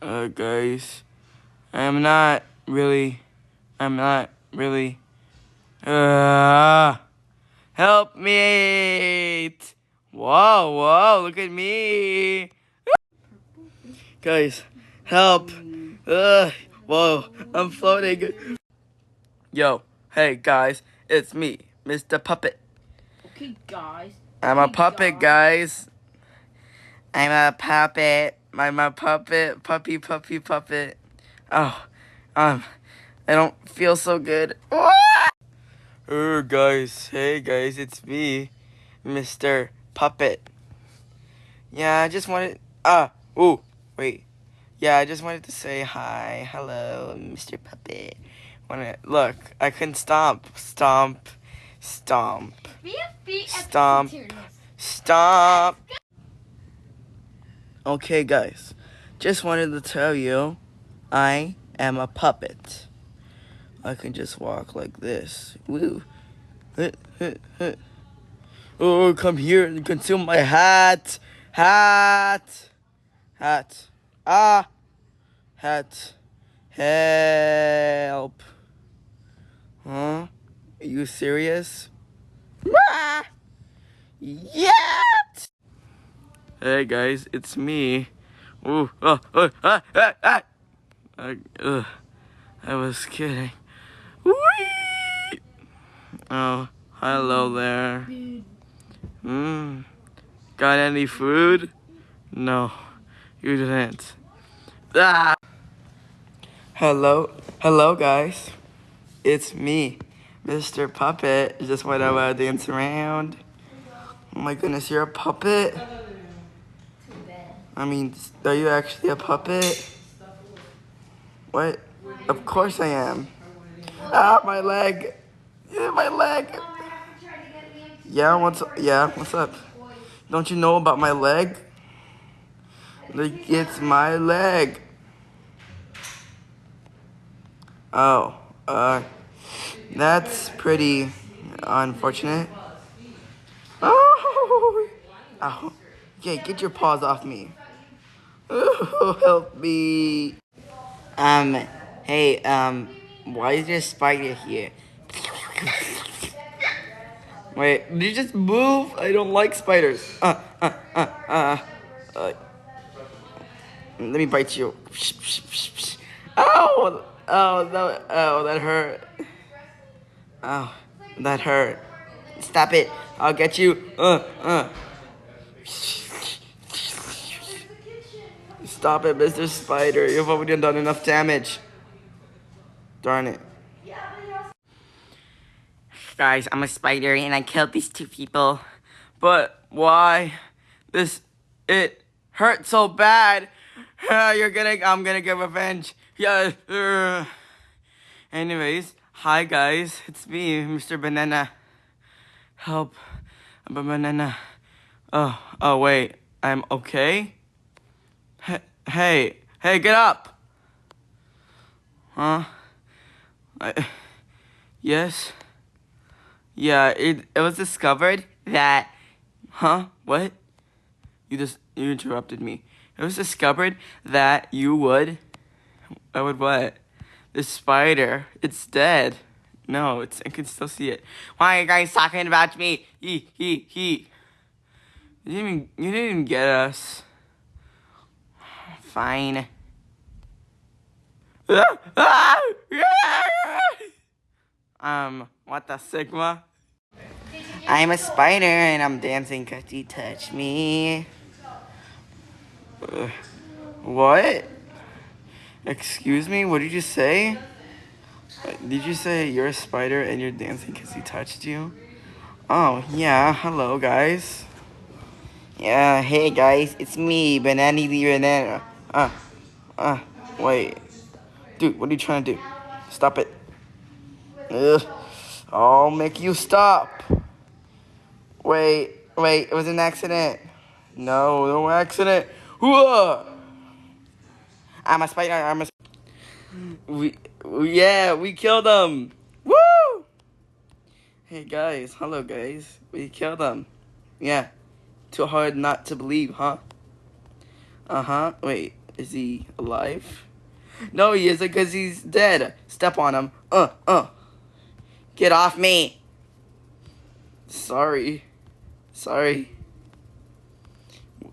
Guys, I'm not really, help me! Whoa, look at me! Guys, help! Whoa, I'm floating. Yo, hey guys, it's me, Mr. Puppet. Okay, guys. I'm a puppet, guys. I'm a puppet. I'm a puppet. Puppet. Oh, I don't feel so good. Guys. Hey, guys. It's me, Mr. Puppet. Yeah, I just wanted... wait. Yeah, I just wanted to say hi. Hello, Mr. Puppet. Look, I can stomp. Stomp. Okay, guys, just wanted to tell you, I am a puppet. I can just walk like this. Woo. Oh, come here and consume my hat. Hat. Ah. Hat. Help. Huh? Are you serious? Ah. Yeah. Hey guys, it's me. Ooh, I was kidding. Whee! Oh, hello there. Got any food? No, you didn't. Ah! Hello guys. It's me, Mr. Puppet. Just went out to dance around. Oh my goodness, you're a puppet? I mean, are you actually a puppet? What? Of course I am. Ah, my leg. Yeah, my leg. Yeah, what's up? Don't you know about my leg? Like, it's my leg. Oh, that's pretty unfortunate. Oh, yeah, get your paws off me. Oh, help me. Hey, why is there a spider here? Wait, did you just move? I don't like spiders. Let me bite you. That hurt. Oh, that hurt. Stop it. I'll get you. Stop it, Mr. Spider. You've already done enough damage. Darn it. Guys, I'm a spider and I killed these two people. But why? It hurt so bad. I'm gonna get revenge. Yeah. Anyways, hi guys. It's me, Mr. Banana. Help. I'm a banana. Oh wait. I'm okay? Hey, get up. Huh? Yes? Yeah, it was discovered that... Huh? What? You interrupted me. It was discovered that you would... I would what? The spider. It's dead. No, I can still see it. Why are you guys talking about me? He. You didn't even get us. Fine. What the Sigma? I'm a spider and I'm dancing 'cause you touch me. What? Excuse me? What did you say? Did you say you're a spider and you're dancing 'cause he touched you? Oh, yeah. Hello, guys. Yeah, hey, guys. It's me, Banana the Banana. Wait. Dude, what are you trying to do? Stop it. Ugh. I'll make you stop. Wait, it was an accident. No accident. Whoa! I'm a spider, we killed him. Woo! Hey guys, hello guys. We killed him. Yeah. Too hard not to believe, huh? Wait, Is he alive? No, he isn't because he's dead. Step on him. Get off me. Sorry. Sorry.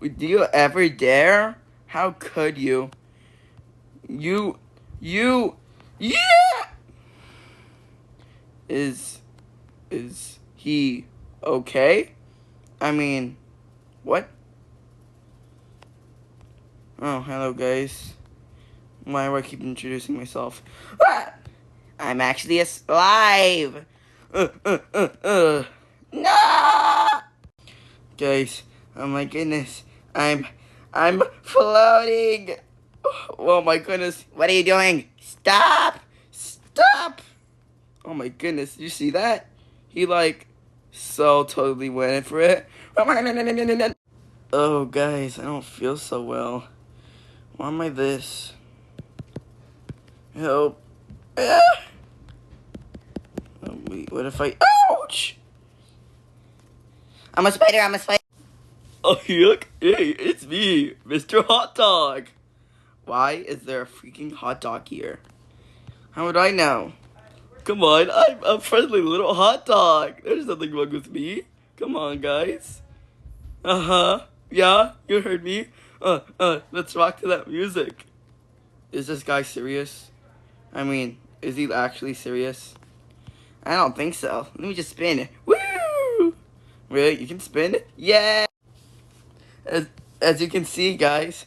Do you ever dare? How could you? You, yeah! Is he okay? I mean, what? Oh, hello guys. Why do I keep introducing myself? Ah! I'm actually alive! No! Guys, oh my goodness. I'm floating! Oh my goodness. What are you doing? Stop! Stop! Oh my goodness, did you see that? He like so totally went for it. Oh guys, I don't feel so well. Why am I this? Help. Ah! Oh, wait, what if I... Ouch! I'm a spider. Oh, look. Hey, it's me, Mr. Hot Dog. Why is there a freaking hot dog here? How would I know? Come on, I'm a friendly little hot dog. There's nothing wrong with me. Come on, guys. Uh-huh. Yeah, you heard me. Let's rock to that music. Is this guy serious? I mean, is he actually serious? I don't think so. Let me just spin. Woo! Really? You can spin? Yeah! As you can see, guys.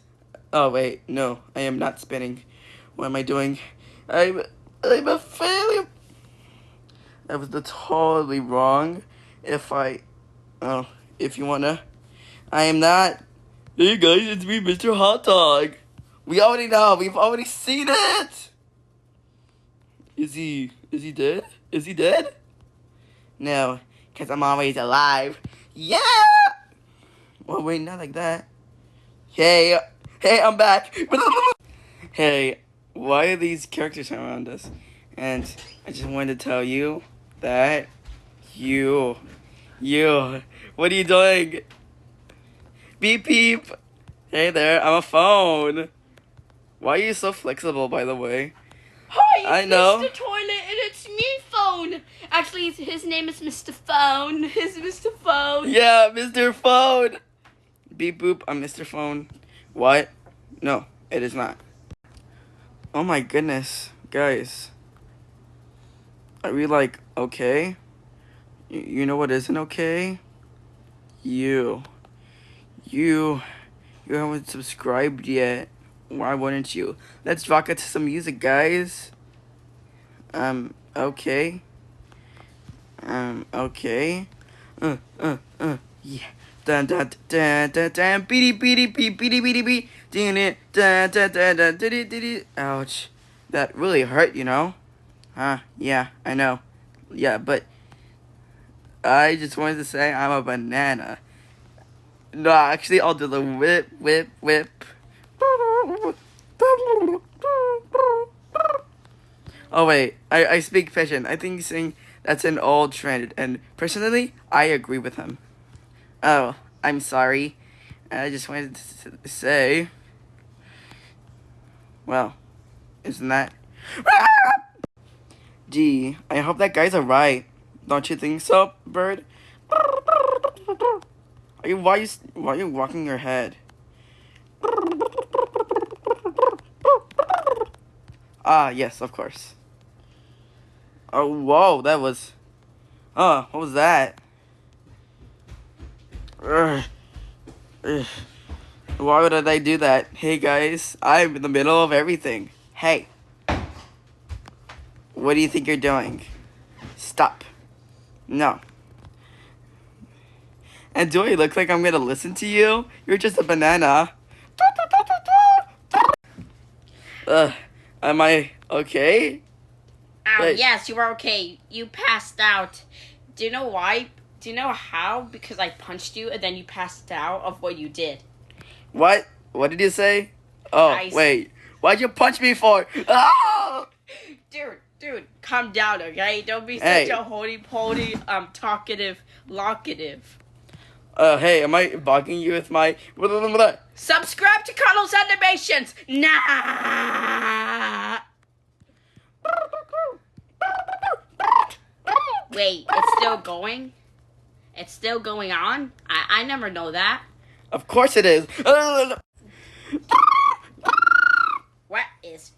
Oh, wait. No, I am not spinning. What am I doing? I'm a failure. That was totally wrong. If you wanna. I am not. Hey, guys, it's me, Mr. Hot Dog. We already know. We've already seen it. Is he dead? Is he dead? No, because I'm always alive. Yeah! Well, wait, not like that. Hey, I'm back. Hey, why are these characters around us? And I just wanted to tell you that you, what are you doing? Beep beep. Hey there, I'm a phone. Why are you so flexible, by the way? Hi, I know. Mr. Toilet, and it's me, Phone. Actually, his name is Mr. Phone. It's Mr. Phone. Yeah, Mr. Phone. Beep boop, I'm Mr. Phone. What? No, it is not. Oh my goodness, guys. Are we like okay? You know what isn't okay? You haven't subscribed yet. Why wouldn't you? Let's rock it to some music, guys. Okay. Okay. Yeah. Dun dun dun dun dun beady beady beep beady beady beep dun dun dun dun dun diddy diddy. Ouch. That really hurt, you know? Huh, yeah, I know. Yeah, but I just wanted to say I'm a banana. No, actually, I'll do the whip, whip, whip. Oh, wait. I speak pigeon. I think he's saying that's an old trend. And personally, I agree with him. Oh, I'm sorry. I just wanted to say. Well, isn't that. Gee, I hope that guy's alright. Don't you think so, bird? Why are you walking your head? Ah, yes, of course. Oh, whoa, that was... Oh, what was that? Ugh. Ugh. Why would I do that? Hey, guys, I'm in the middle of everything. Hey. What do you think you're doing? Stop. No. And do I look like I'm gonna listen to you? You're just a banana. Am I okay? Yes, you are okay. You passed out. Do you know why? Do you know how? Because I punched you and then you passed out of what you did. What? What did you say? Oh, wait. Why'd you punch me for? Ah! Dude, calm down, okay? Don't be such a holy-poly, talkative, locative. Hey, am I bugging you with my... Subscribe to Carlos Animations! Nah! Wait, it's still going? It's still going on? I never know that. Of course it is. What is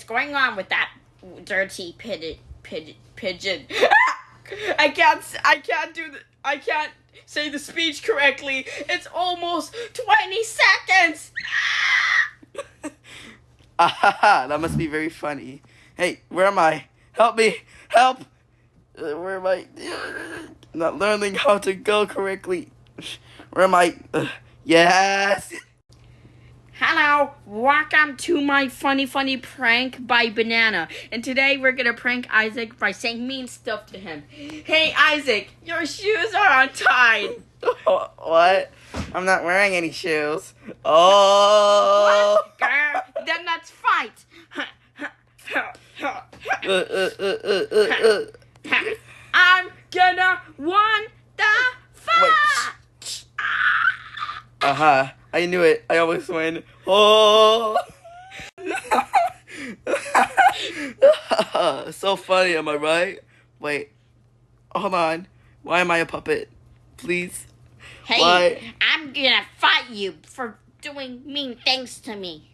going on with that dirty pigeon? I can't say the speech correctly. It's almost 20 seconds. That must be very funny. Hey, where am I? Help me! Help! Where am I? Not learning how to go correctly. Where am I? Yes! Hello, welcome to my funny prank by Banana. And today we're gonna prank Isaac by saying mean stuff to him. Hey Isaac, your shoes are untied. What? I'm not wearing any shoes. Oh! What? Girl, then let's fight. I'm gonna win the fight. I knew it. I always win. Oh! So funny, am I right? Wait. Hold on. Why am I a puppet? Please. Hey, Why? I'm gonna fight you for doing mean things to me.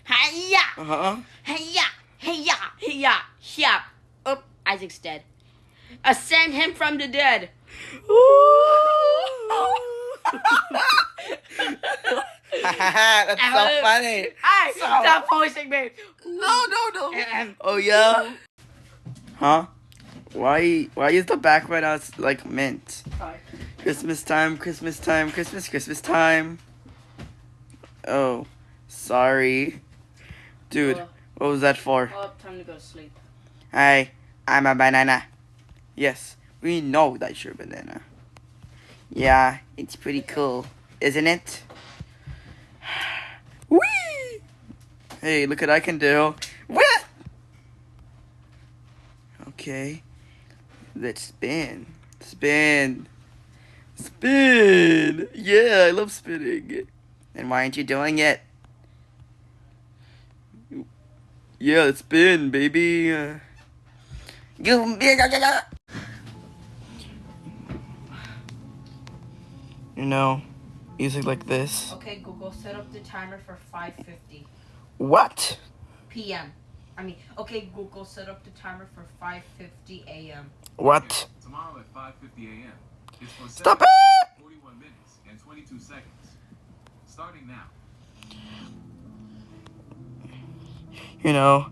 Hiya! Hiya! Hiya! Hiya! Hiya! Oh, Isaac's dead. Ascend him from the dead. That's so funny. Hey, stop posting me. No. Oh yeah. Huh? Why is the background out like mint? Christmas time. Christmas time. Oh, sorry. Dude, what was that for? Oh, time to go to sleep. Hi, I'm a banana. Yes, we know that you're a banana. Yeah, it's pretty cool, isn't it? Whee! Hey, look what I can do. What? Okay. Let's spin. Spin. Yeah, I love spinning. And why aren't you doing it? Yeah, let's spin, baby. You know, music like this. Okay, Google, set up the timer for 5:50 What? p.m. Okay, Google, set up the timer for 5:50 a.m. What? Tomorrow at 5:50 a.m. It's for Stop it! 41 minutes and 22 seconds. Starting now. You know,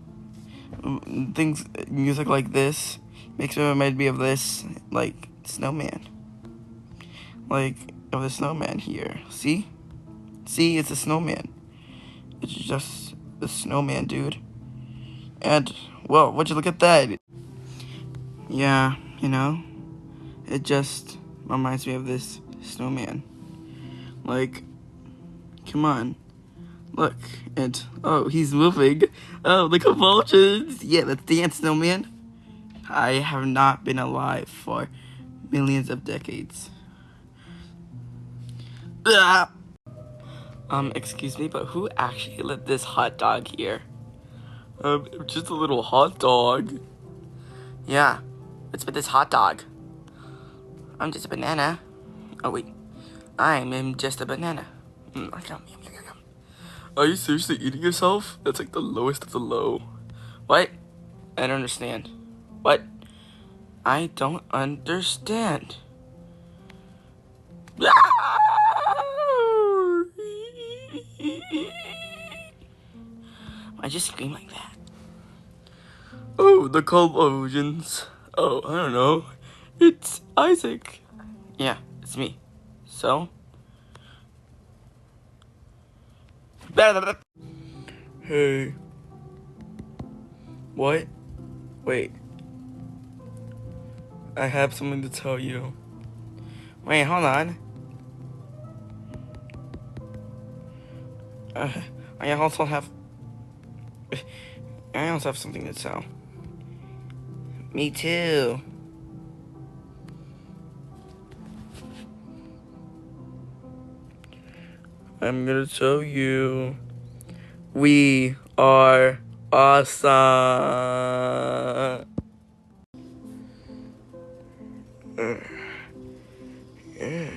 music like this makes me remind me of this, like, snowman. Like, of the snowman here. See? See, it's a snowman. It's just a snowman, dude. And, well, would you look at that? Yeah, you know, it just reminds me of this snowman. Like, come on. Look, and, oh, he's moving. Oh, the convulsions. Yeah, let's dance, snowman. I have not been alive for millions of decades. Ah! Excuse me, but who actually lit this hot dog here? Just a little hot dog. Yeah, what's with this hot dog? I'm just a banana. Oh, wait. I'm just a banana. Are you seriously eating yourself? That's like the lowest of the low. What? I don't understand. What? I don't understand. Why'd you scream like that? Oh, the convulsions. Oh, I don't know. It's Isaac. Yeah, it's me. So? Hey. What? Wait. I have something to tell you. Wait, hold on. I also have something to tell. Me too. I'm gonna tell you. We are awesome. Yeah.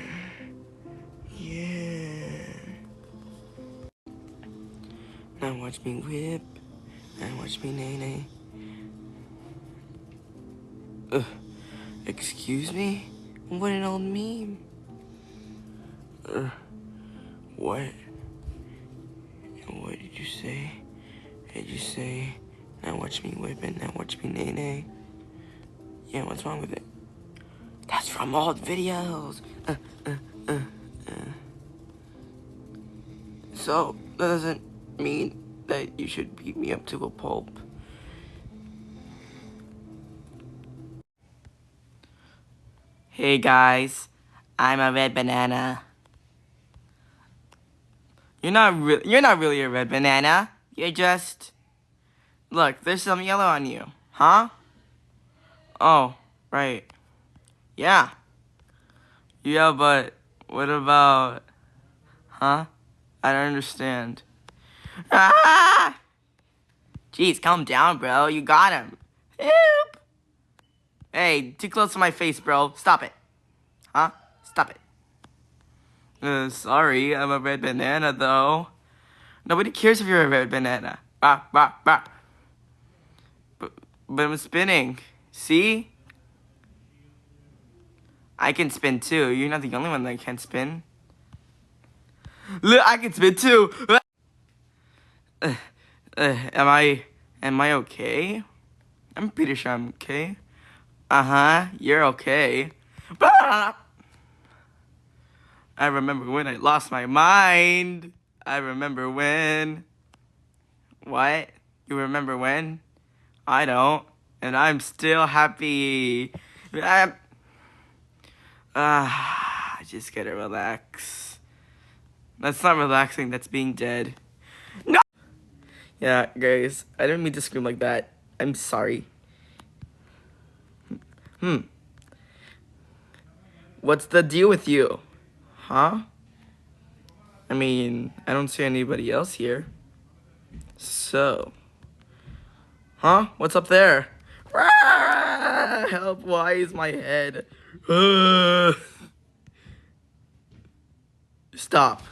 Now watch me whip. Now watch me nay nay. Excuse me? What an old meme. What? What did you say? Did you say, now watch me whip it, now watch me nay nay? Yeah, what's wrong with it? That's from old videos. So, that doesn't mean that you should beat me up to a pulp. Hey guys, I'm a red banana. You're not really a red banana. You're just... Look, there's some yellow on you. Huh? Oh, right. Yeah. Yeah, but what about... Huh? I don't understand. Ah! Jeez, calm down, bro. You got him. Help! Hey, too close to my face, bro. Stop it. Huh? Stop it. Sorry, I'm a red banana, though. Nobody cares if you're a red banana. Bah, bah, bah. But I'm spinning. See? I can spin, too. You're not the only one that can spin. Look, I can spin, too. Am I okay? I'm pretty sure I'm okay. Uh-huh, you're okay. I remember when I lost my mind. I remember when. What? You remember when? I don't. And I'm still happy. Just gotta relax. That's not relaxing, that's being dead. No! Yeah, guys, I didn't mean to scream like that. I'm sorry. What's the deal with you? Huh? I mean, I don't see anybody else here. So. Huh? What's up there? Ah, help, why is my head? Stop.